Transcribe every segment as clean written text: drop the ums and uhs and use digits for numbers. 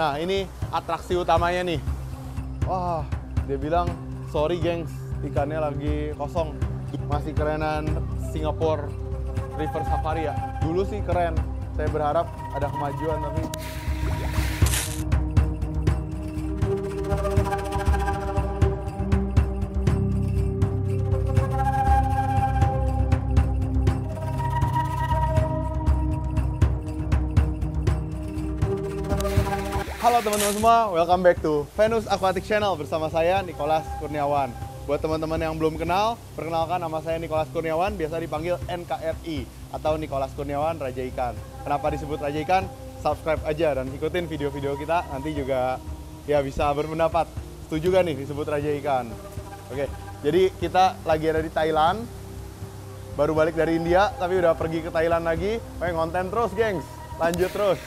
Nah, ini atraksi utamanya nih. Wah, dia bilang, sorry gengs, ikannya lagi kosong. Masih kerenan Singapore River Safari ya. Dulu sih keren. Saya berharap ada kemajuan tapi halo teman-teman semua, welcome back to Venus Aquatic Channel bersama saya Nicholas Kurniawan. Buat teman-teman yang belum kenal, perkenalkan nama saya Nicholas Kurniawan, biasa dipanggil NKRI atau Nicholas Kurniawan Raja Ikan. Kenapa disebut Raja Ikan? Subscribe aja dan ikutin video-video kita, nanti juga ya bisa berpendapat. Setuju gak nih disebut Raja Ikan? Oke, jadi kita lagi ada di Thailand, baru balik dari India, tapi udah pergi ke Thailand lagi. Pengen konten terus gengs, lanjut terus.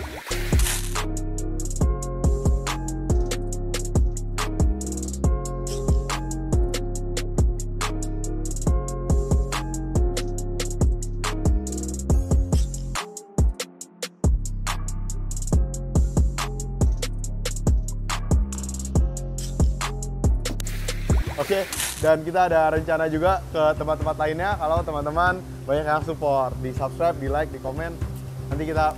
Oke, dan kita ada rencana juga ke tempat-tempat lainnya. Kalau teman-teman banyak yang support, di subscribe, di like, di komen. Nanti kita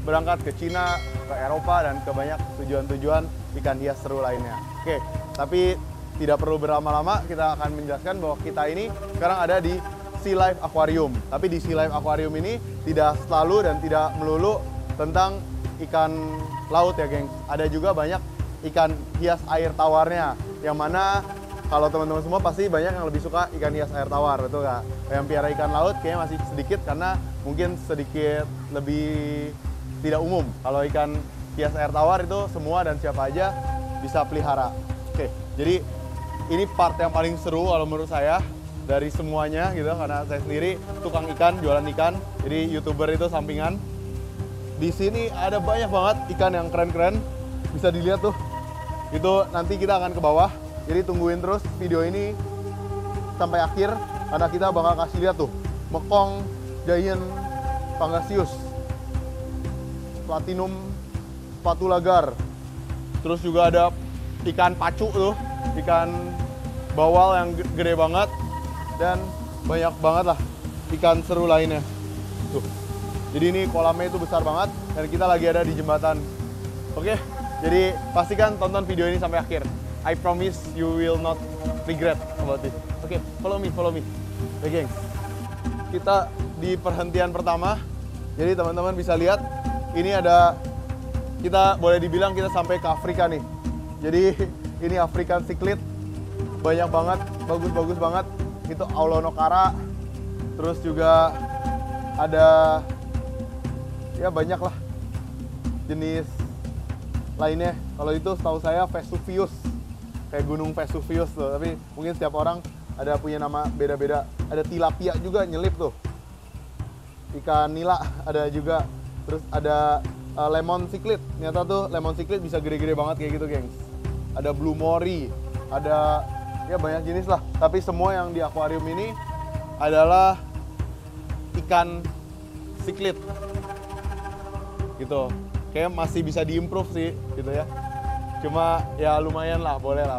berangkat ke Cina, ke Eropa, dan ke banyak tujuan-tujuan ikan hias seru lainnya. Oke, tapi tidak perlu berlama-lama, kita akan menjelaskan bahwa kita ini sekarang ada di Sea Life Aquarium. Tapi di Sea Life Aquarium ini tidak selalu dan tidak melulu tentang ikan laut ya geng. Ada juga banyak ikan hias air tawarnya, yang mana kalau teman-teman semua pasti banyak yang lebih suka ikan hias air tawar, betul nggak? Yang piara ikan laut kayaknya masih sedikit karena mungkin sedikit lebih tidak umum. Kalau ikan hias air tawar itu semua dan siapa aja bisa pelihara. Oke, jadi ini part yang paling seru kalau menurut saya dari semuanya gitu, karena saya sendiri tukang ikan, jualan ikan, jadi YouTuber itu sampingan. Di sini ada banyak banget ikan yang keren-keren, bisa dilihat tuh. Itu nanti kita akan ke bawah. Jadi tungguin terus video ini sampai akhir, karena kita bakal kasih lihat tuh Mekong Giant Pangasius, Platinum Patulagar, terus juga ada ikan pacu tuh, ikan bawal yang gede banget, dan banyak banget lah ikan seru lainnya tuh. Jadi ini kolamnya itu besar banget dan kita lagi ada di jembatan. Oke, jadi pastikan tonton video ini sampai akhir. I promise you will not regret about it. Oke, follow me. Oke, gengs. Kita di perhentian pertama. Jadi teman-teman bisa lihat, ini ada, kita boleh dibilang kita sampai ke Afrika nih. Jadi ini African cichlid. Banyak banget, bagus-bagus banget. Itu Aulonokara. Terus juga ada, ya banyak lah jenis lainnya. Kalau itu setahu saya Vesuvius. Kayak gunung Vesuvius tuh, tapi mungkin setiap orang ada punya nama beda-beda. Ada tilapia juga nyelip tuh, ikan nila ada juga, terus ada lemon cichlid. Ternyata tuh lemon cichlid bisa gede-gede banget kayak gitu gengs. Ada blue mori, ada ya banyak jenis lah, tapi semua yang di akuarium ini adalah ikan cichlid gitu. Kayak masih bisa diimprove sih gitu ya. Cuma ya lumayan lah, boleh lah.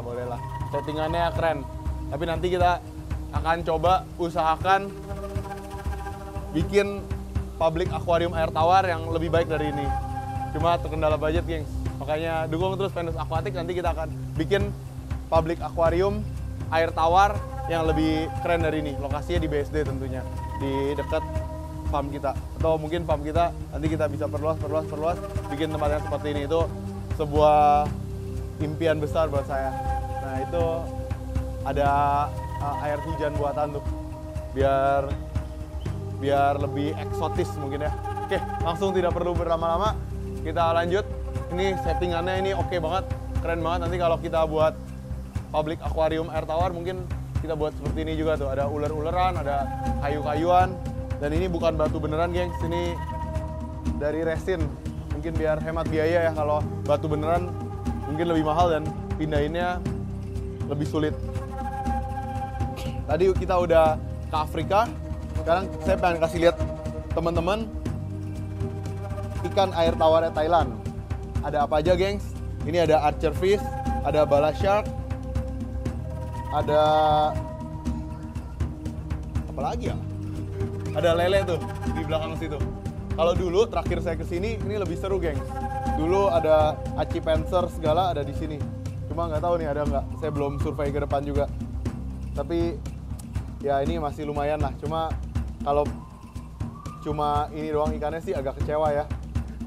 Settingannya keren. Tapi nanti kita akan coba usahakan bikin public aquarium air tawar yang lebih baik dari ini. Cuma terkendala budget, gengs. Makanya dukung terus Venus Aquatic, nanti kita akan bikin public aquarium air tawar yang lebih keren dari ini. Lokasinya di BSD tentunya, di dekat farm kita. Atau mungkin farm kita nanti kita bisa perluas, bikin tempat yang seperti ini. Itu sebuah impian besar buat saya. Nah itu ada air hujan buatan tuh, biar lebih eksotis mungkin ya. Oke, langsung tidak perlu berlama-lama, kita lanjut. Ini settingannya ini oke banget, keren banget. Nanti kalau kita buat public aquarium air tawar mungkin kita buat seperti ini juga tuh. Ada ular-ularan, ada kayu-kayuan, dan ini bukan batu beneran gengs, ini dari resin. Mungkin biar hemat biaya ya, kalau batu beneran mungkin lebih mahal dan pindahinnya lebih sulit. Tadi kita udah ke Afrika, sekarang saya pengen kasih lihat teman-teman ikan air tawarnya Thailand. ada apa aja, gengs? Ini ada archer fish, ada bala shark, ada apa lagi ya? Ada lele tuh di belakang situ. Kalau dulu terakhir saya kesini, ini lebih seru, gengs. Dulu ada aci panzer segala ada di sini. Cuma nggak tahu nih ada nggak. Saya belum survei ke depan juga. Tapi ya ini masih lumayan lah. Cuma kalau cuma ini doang ikannya sih agak kecewa ya.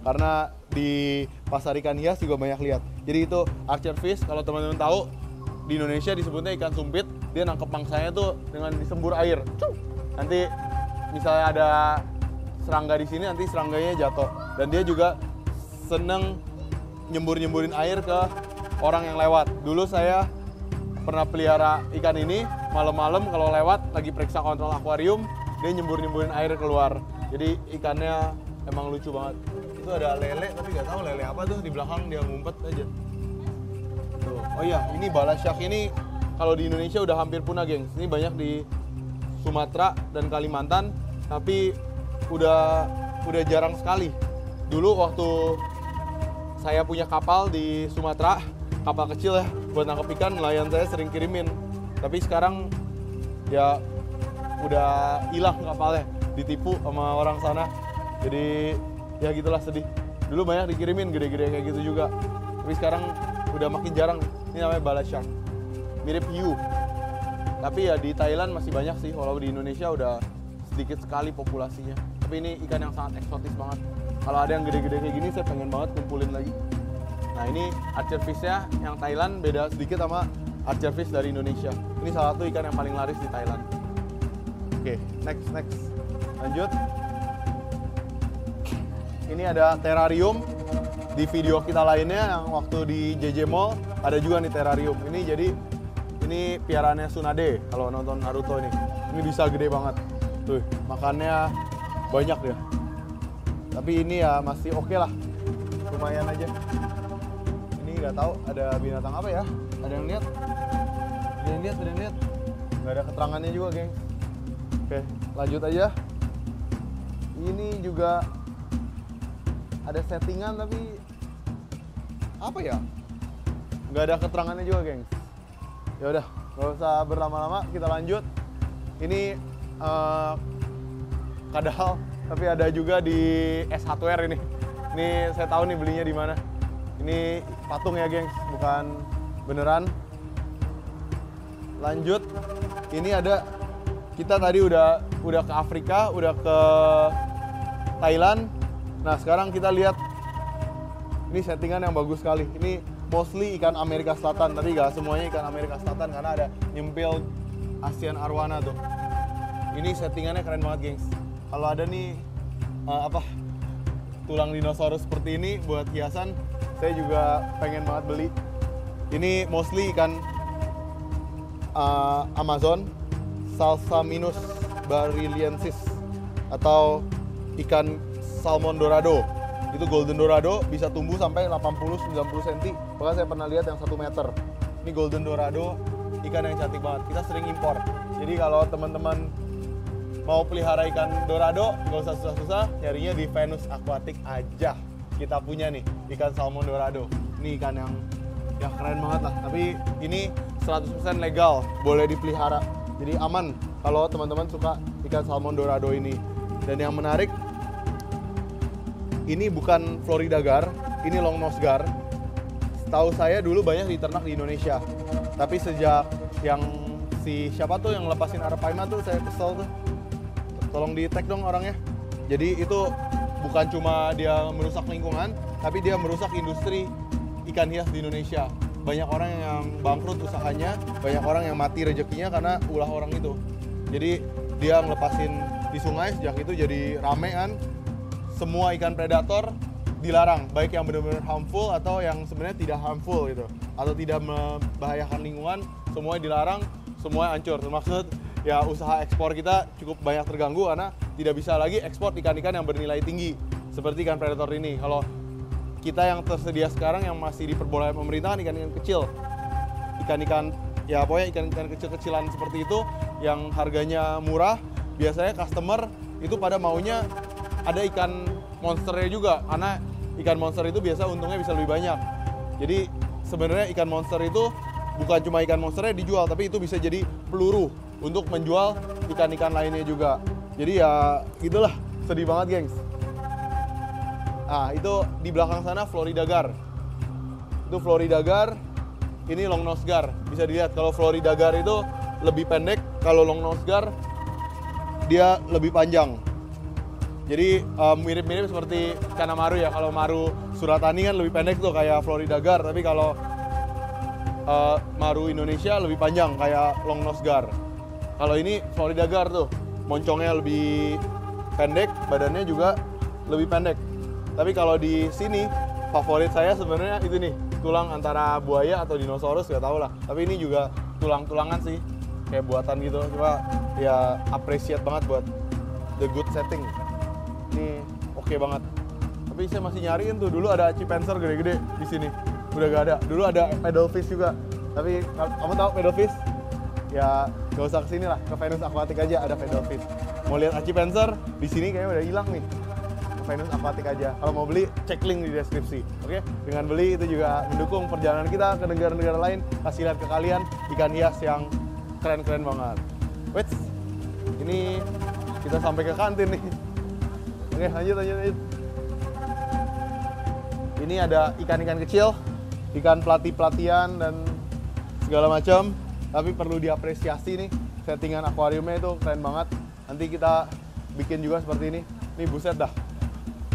Karena di pasar ikan hias juga banyak lihat. Jadi itu archer fish, kalau teman-teman tahu di Indonesia disebutnya ikan sumpit. Dia nangkep mangsanya tuh dengan disembur air. Nanti misalnya ada serangga di sini, nanti serangganya jatuh. Dan dia juga seneng nyemburin air ke orang yang lewat. Dulu saya pernah pelihara ikan ini, malam-malam kalau lewat lagi periksa kontrol akuarium, dia nyemburin air keluar. Jadi ikannya emang lucu banget. Itu ada lele, tapi nggak tahu lele apa tuh, di belakang dia ngumpet aja. Tuh. Oh iya, ini bala shark ini kalau di Indonesia udah hampir punah, gengs. Ini banyak di Sumatera dan Kalimantan, tapi udah jarang sekali. Dulu waktu saya punya kapal di Sumatera, kapal kecil ya, buat nangkep ikan, nelayan saya sering kirimin. Tapi sekarang ya udah hilang kapalnya, ditipu sama orang sana. Jadi ya gitulah, sedih. Dulu banyak dikirimin gede-gede kayak gitu juga. Tapi sekarang udah makin jarang. Ini namanya bala shark. Mirip hiu. Tapi ya di Thailand masih banyak sih, walau di Indonesia udah sedikit sekali populasinya. Tapi ini ikan yang sangat eksotis banget. Kalau ada yang gede-gede kayak gini, saya pengen banget kumpulin lagi. Nah ini archer fish-nya yang Thailand beda sedikit sama archer fish dari Indonesia. Ini salah satu ikan yang paling laris di Thailand. Oke, next. Lanjut. Ini ada terrarium. Di video kita lainnya yang waktu di JJ Mall ada juga nih terrarium. Ini jadi ini piaraannya Tsunade kalau nonton Naruto ini. Ini bisa gede banget. Tuh, makannya banyak dia. Tapi ini ya masih oke lah. Lumayan aja. Ini nggak tahu ada binatang apa ya. Ada yang lihat? Ada yang lihat? Nggak ada keterangannya juga, geng. Oke, lanjut aja. Ini juga ada settingan tapi apa ya? Nggak ada keterangannya juga, geng. Ya udah, nggak usah berlama-lama, kita lanjut. Ini kadal, tapi ada juga di S Hardware ini. Ini saya tahu nih belinya di mana. Ini patung ya, gengs, bukan beneran. Lanjut, ini ada, kita tadi udah ke Afrika, udah ke Thailand. Nah sekarang kita lihat, ini settingan yang bagus sekali. Ini mostly ikan Amerika Selatan, tapi nggak semuanya ikan Amerika Selatan karena ada nyempil Asian Arowana tuh. Ini settingannya keren banget, gengs. Kalau ada nih tulang dinosaurus seperti ini buat hiasan, saya juga pengen banget beli. Ini mostly ikan Amazon, Salsaminus bariliensis, atau ikan salmon dorado. Itu golden dorado bisa tumbuh sampai 80-90 cm. Bahkan saya pernah lihat yang 1 meter. Ini golden dorado, ikan yang cantik banget. Kita sering impor. Jadi kalau teman-teman mau pelihara ikan dorado, nggak usah susah-susah, nyarinya di Venus Aquatic aja. Kita punya nih ikan salmon dorado. Ini ikan yang ya keren banget lah. Tapi ini 100% legal, boleh dipelihara. Jadi aman kalau teman-teman suka ikan salmon dorado ini. Dan yang menarik, ini bukan Florida gar, ini long nose gar. Setahu saya dulu banyak diternak di Indonesia. Tapi sejak yang siapa tuh yang lepasin arapaima tuh, saya kesel tuh. Tolong di tag dong orangnya. Jadi itu bukan cuma dia merusak lingkungan, tapi dia merusak industri ikan hias di Indonesia. Banyak orang yang bangkrut usahanya, banyak orang yang mati rezekinya karena ulah orang itu. Jadi dia ngelepasin di sungai, sejak itu jadi rame kan. Semua ikan predator dilarang, baik yang benar-benar harmful atau yang sebenarnya tidak harmful gitu, atau tidak membahayakan lingkungan, semuanya dilarang, semuanya hancur. Termaksud ya usaha ekspor kita cukup banyak terganggu karena tidak bisa lagi ekspor ikan-ikan yang bernilai tinggi seperti ikan predator ini. Kalau kita yang tersedia sekarang yang masih diperbolehkan pemerintah kan ikan-ikan kecil, ikan-ikan ya pokoknya ikan-ikan kecil-kecilan seperti itu yang harganya murah. Biasanya customer itu pada maunya ada ikan monsternya juga, karena ikan monster itu biasa untungnya bisa lebih banyak. Jadi sebenarnya ikan monster itu bukan cuma ikan monsternya dijual, tapi itu bisa jadi peluru untuk menjual ikan-ikan lainnya juga. Jadi ya itulah, sedih banget gengs. Nah itu di belakang sana Florida gar. Itu Florida gar, ini long nose gar. Bisa dilihat kalau Florida gar itu lebih pendek, kalau long nose gar dia lebih panjang. Jadi mirip-mirip seperti Kanamaru ya. Kalau maru Suratani kan lebih pendek tuh kayak Florida gar, tapi kalau maru Indonesia lebih panjang kayak long nose gar. Kalau ini Florida gar tuh, moncongnya lebih pendek, badannya juga lebih pendek. Tapi kalau di sini favorit saya sebenarnya itu nih, tulang antara buaya atau dinosaurus, gak tau lah. Tapi ini juga tulang-tulangan sih, kayak buatan gitu. Cuma ya appreciate banget buat the good setting. Ini oke banget. Tapi saya masih nyariin tuh, dulu ada Chimpanzer gede-gede di sini. Udah gak ada. Dulu ada paddlefish juga. Tapi kamu tahu paddlefish? Ya gak usah kesini lah, ke Venus Aquatic aja ada paddlefish. Mau lihat Chimpanzer di sini kayaknya udah hilang nih. Ke Venus Aquatic aja. Kalau mau beli cek link di deskripsi. Oke? Dengan beli itu juga mendukung perjalanan kita ke negara-negara lain. Kasih lihat ke kalian ikan hias yang keren-keren banget. Wait, ini kita sampai ke kantin nih. Oke, lanjut. Ini ada ikan-ikan kecil, ikan pelati-pelatian dan segala macam. Tapi perlu diapresiasi nih, settingan akuariumnya itu keren banget. Nanti kita bikin juga seperti ini. Nih buset dah,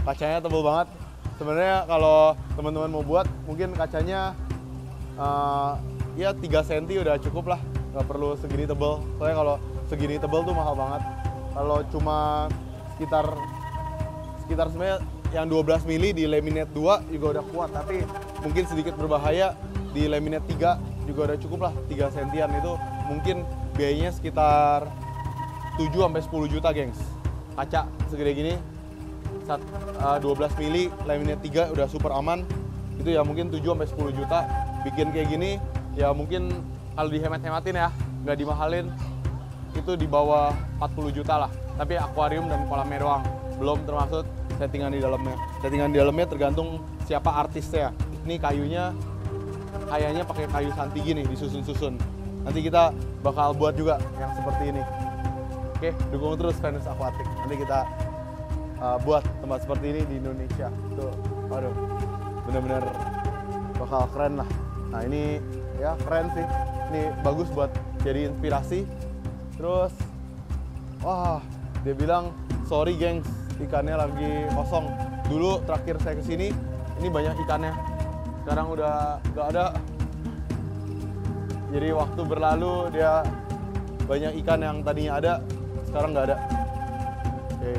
kacanya tebel banget. Sebenarnya kalau teman-teman mau buat, mungkin kacanya ya 3 cm udah cukup lah. Nggak perlu segini tebel. Soalnya kalau segini tebel tuh mahal banget. Kalau cuma sekitar sebenarnya yang 12 mili di laminate 2 juga udah kuat, tapi mungkin sedikit berbahaya di laminate 3 juga udah cukup lah. 3 sentian itu mungkin biayanya sekitar 7-10 juta gengs. Kaca segede gini 12 mili laminate 3 udah super aman, itu ya mungkin 7-10 juta. Bikin kayak gini ya mungkin kalau dihemat-hematin ya, nggak dimahalin, itu di bawah 40 juta lah. Tapi akuarium dan kolamnya doang, belum termasuk settingan di dalamnya. Settingan di dalamnya tergantung siapa artisnya. Ini kayunya kayaknya pakai kayu santi gini, disusun-susun. Nanti kita bakal buat juga yang seperti ini. Oke, dukung terus Venus Aquatic. Nanti kita buat tempat seperti ini di Indonesia. Tuh, aduh, bener-bener bakal keren lah. Nah ini ya keren sih. Ini bagus buat jadi inspirasi. Terus, wah, dia bilang sorry gengs, ikannya lagi kosong. Dulu terakhir saya kesini, ini banyak ikannya. Sekarang udah nggak ada. Jadi waktu berlalu dia banyak ikan yang tadinya ada, sekarang nggak ada. Oke.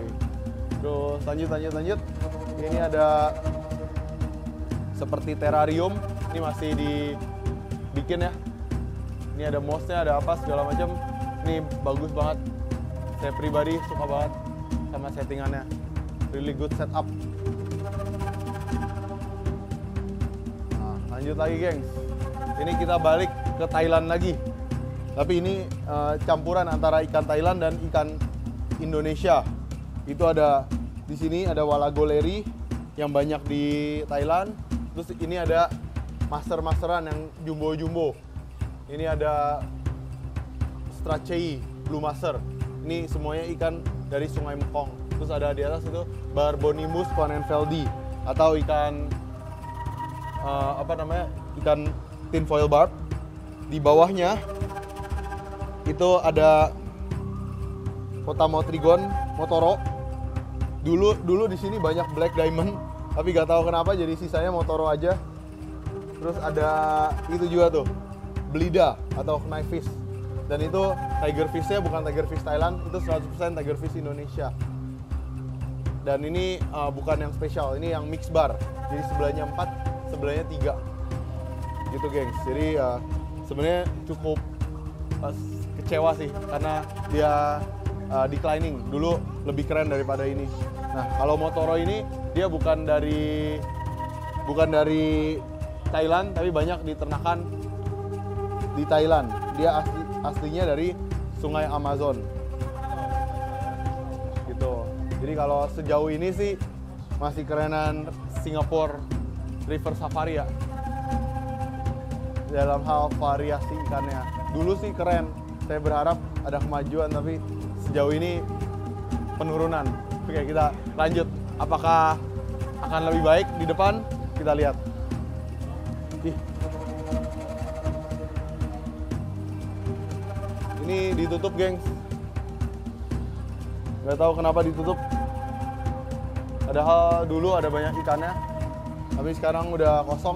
Terus lanjut. Ini ada seperti terrarium. Ini masih dibikin ya. Ini ada mossnya, ada apa segala macam. Ini bagus banget. Saya pribadi suka banget sama settingannya. Really good setup. Nah, lanjut lagi gengs. Ini kita balik ke Thailand lagi. Tapi ini campuran antara ikan Thailand dan ikan Indonesia. Itu ada di sini ada walagoleri yang banyak di Thailand. Terus ini ada master-masteran yang jumbo-jumbo. Ini ada Strachey Blue Master. Ini semuanya ikan dari Sungai Mekong. Terus ada di atas itu Barbonimus conenfeldi atau ikan ikan tinfoil barb. Di bawahnya itu ada Potamotrigon motoro. Dulu di sini banyak black diamond, tapi gak tahu kenapa jadi sisanya motoro aja. Terus ada itu juga tuh Belida atau knifefish. Dan itu tiger fish-nya bukan tiger fish Thailand, itu 100% tiger fish Indonesia. Dan ini bukan yang spesial, ini yang mix bar. Jadi sebelahnya 4, sebelahnya 3. Gitu gengs. Jadi sebenarnya cukup kecewa sih karena dia declining. Dulu lebih keren daripada ini. Nah, kalau Motoro ini dia bukan dari Thailand, tapi banyak diternakan di Thailand. Dia aslinya dari Sungai Amazon. Gitu. Jadi kalau sejauh ini sih masih kerenan Singapore River Safari ya. Dalam hal variasi ikannya. Dulu sih keren. Saya berharap ada kemajuan, tapi sejauh ini penurunan. Oke, kita lanjut. Apakah akan lebih baik di depan? Kita lihat. Ih. Ini ditutup, gengs. Nggak tahu kenapa ditutup. Padahal dulu ada banyak ikannya, tapi sekarang udah kosong.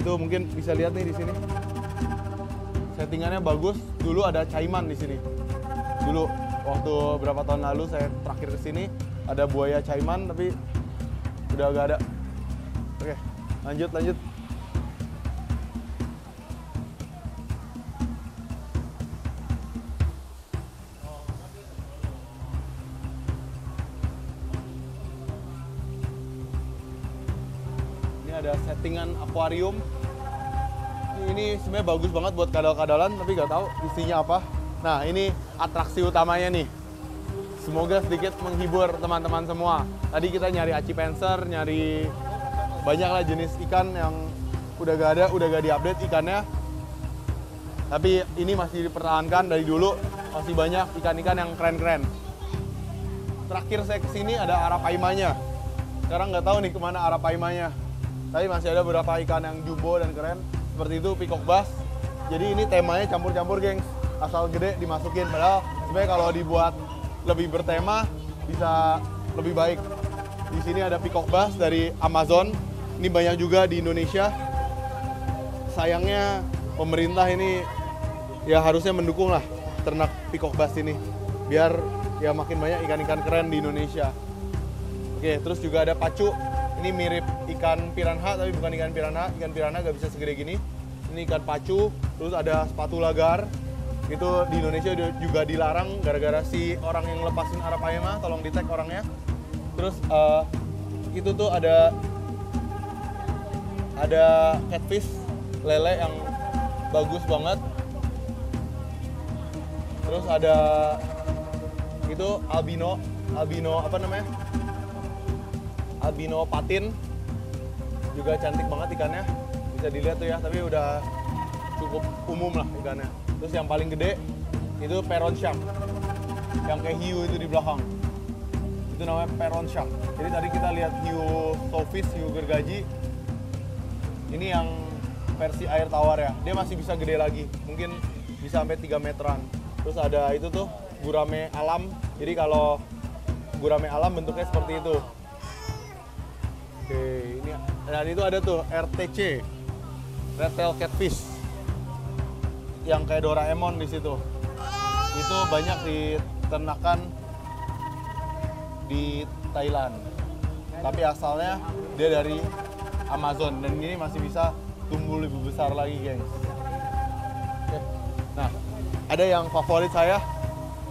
Itu mungkin bisa lihat nih di sini. Settingannya bagus. Dulu ada caiman di sini. Dulu waktu berapa tahun lalu saya terakhir ke sini ada buaya caiman, tapi udah gak ada. Oke, lanjut. Ada settingan akuarium. Ini sebenarnya bagus banget buat kadal-kadalan, tapi nggak tahu isinya apa. Nah, ini atraksi utamanya nih. Semoga sedikit menghibur teman-teman semua. Tadi kita nyari aci penser, nyari banyak lah jenis ikan yang udah gak ada, udah gak diupdate ikannya. Tapi ini masih dipertahankan dari dulu, masih banyak ikan-ikan yang keren-keren. Terakhir saya kesini ada arapaimanya. Sekarang nggak tahu nih kemana arapaimanya. Tapi masih ada beberapa ikan yang jumbo dan keren. Seperti itu peacock bass. Jadi ini temanya campur-campur, gengs. Asal gede dimasukin. Padahal sebenarnya kalau dibuat lebih bertema bisa lebih baik. Di sini ada peacock bass dari Amazon. Ini banyak juga di Indonesia. Sayangnya pemerintah ini ya harusnya mendukung lah ternak peacock bass ini. Biar ya makin banyak ikan-ikan keren di Indonesia. Oke, terus juga ada pacu. Ini mirip ikan piranha, tapi bukan ikan piranha. Ikan piranha gak bisa segede gini. Ini ikan pacu. Terus ada spatula gar. Itu di Indonesia juga dilarang gara-gara si orang yang lepasin arapaima. Tolong di-tag orangnya. Terus itu tuh ada catfish lele yang bagus banget. Terus ada itu albino apa namanya? Albino patin, juga cantik banget ikannya, bisa dilihat tuh ya, tapi udah cukup umum lah ikannya. Terus yang paling gede itu peron shark, yang kayak hiu itu di belakang, itu namanya peron shark. Jadi tadi kita lihat hiu towfish, hiu gergaji, ini yang versi air tawar ya, dia masih bisa gede lagi, mungkin bisa sampai 3 meteran. Terus ada itu tuh gurame alam, jadi kalau gurame alam bentuknya seperti itu. Oke, ini dan itu ada tuh RTC, red tail catfish, yang kayak Doraemon di situ. Itu banyak diternakan di Thailand, tapi asalnya dia dari Amazon dan ini masih bisa tumbuh lebih besar lagi, gengs. Oke. Nah, ada yang favorit saya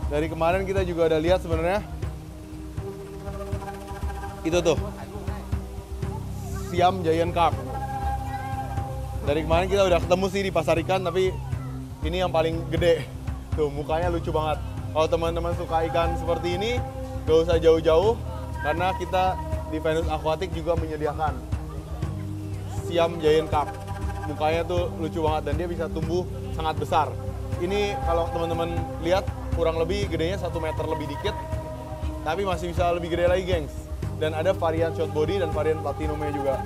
dari kemarin kita juga udah lihat sebenarnya. Itu tuh. Siam giant carp. Dari kemarin kita udah ketemu sih di pasar ikan, tapi ini yang paling gede. Tuh, mukanya lucu banget. Kalau teman-teman suka ikan seperti ini, gak usah jauh-jauh, karena kita di Venus Aquatic juga menyediakan Siam giant carp. Mukanya tuh lucu banget dan dia bisa tumbuh sangat besar. Ini kalau teman-teman lihat kurang lebih gedenya 1 meter lebih dikit, tapi masih bisa lebih gede lagi, gengs. Dan ada varian short body dan varian platinumnya juga.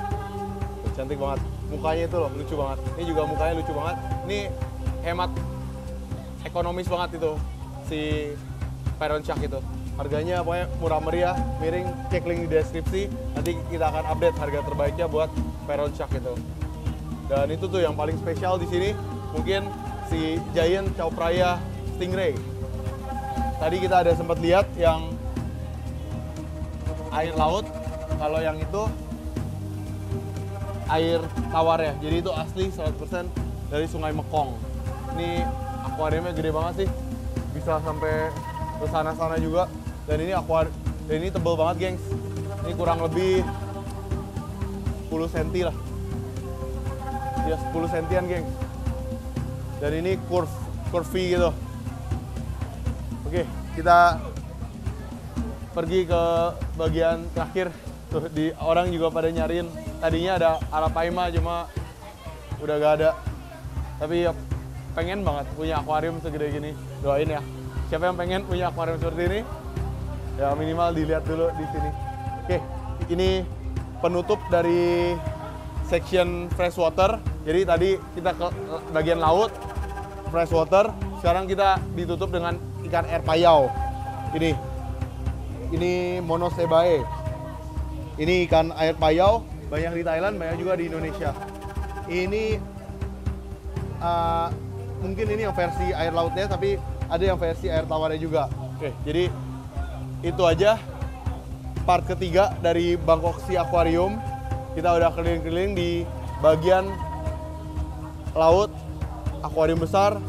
Cantik banget. Mukanya itu loh, lucu banget. Ini juga mukanya lucu banget. Ini hemat ekonomis banget itu, si peron shark itu. Harganya pokoknya murah meriah, miring, cek link di deskripsi. Nanti kita akan update harga terbaiknya buat peron shark itu. Dan itu tuh yang paling spesial di sini, mungkin si giant chow phraya stingray. Tadi kita ada sempat lihat yang air laut, kalau yang itu air tawar ya, jadi itu asli 100% dari Sungai Mekong. Ini akuariumnya gede banget sih, bisa sampai ke sana-sana juga. Dan ini tebel banget, gengs. Ini kurang lebih 10 cm lah, ya 10 cm-an, gengs. Dan ini curvy gitu. Oke, kita pergi ke bagian terakhir Tuh orang juga pada nyariin. Tadinya ada Arapaima cuma udah gak ada. Tapi ya pengen banget punya akuarium segede gini. Doain ya. Siapa yang pengen punya akuarium seperti ini? Ya minimal dilihat dulu di sini. Oke, ini penutup dari section freshwater. Jadi tadi kita ke bagian laut, freshwater. Sekarang kita ditutup dengan ikan air payau. Ini Monocebae. Ini ikan air payau, banyak di Thailand, banyak juga di Indonesia. Ini mungkin ini yang versi air lautnya, tapi ada yang versi air tawarnya juga. Oke, jadi itu aja part ketiga dari Bangkok Sea Aquarium. Kita udah keliling-keliling di bagian laut, akuarium besar,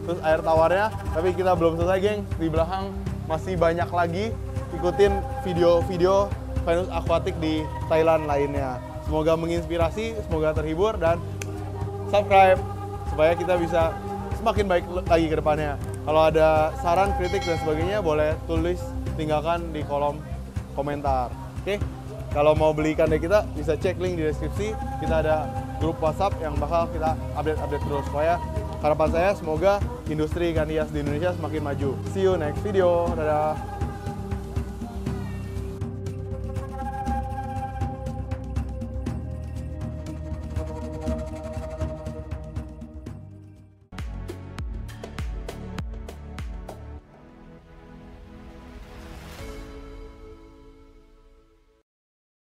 terus air tawarnya. Tapi kita belum selesai, geng. Di belakang masih banyak lagi. Ikutin video-video Venus Aquatic di Thailand lainnya. Semoga menginspirasi, semoga terhibur, dan subscribe supaya kita bisa semakin baik lagi ke depannya. Kalau ada saran, kritik, dan sebagainya boleh tulis, tinggalkan di kolom komentar. Oke? Kalau mau beli ikan dari kita, bisa cek link di deskripsi. Kita ada grup WhatsApp yang bakal kita update terus. Supaya harapan saya semoga industri ikan hias di Indonesia semakin maju. See you next video. Dadah.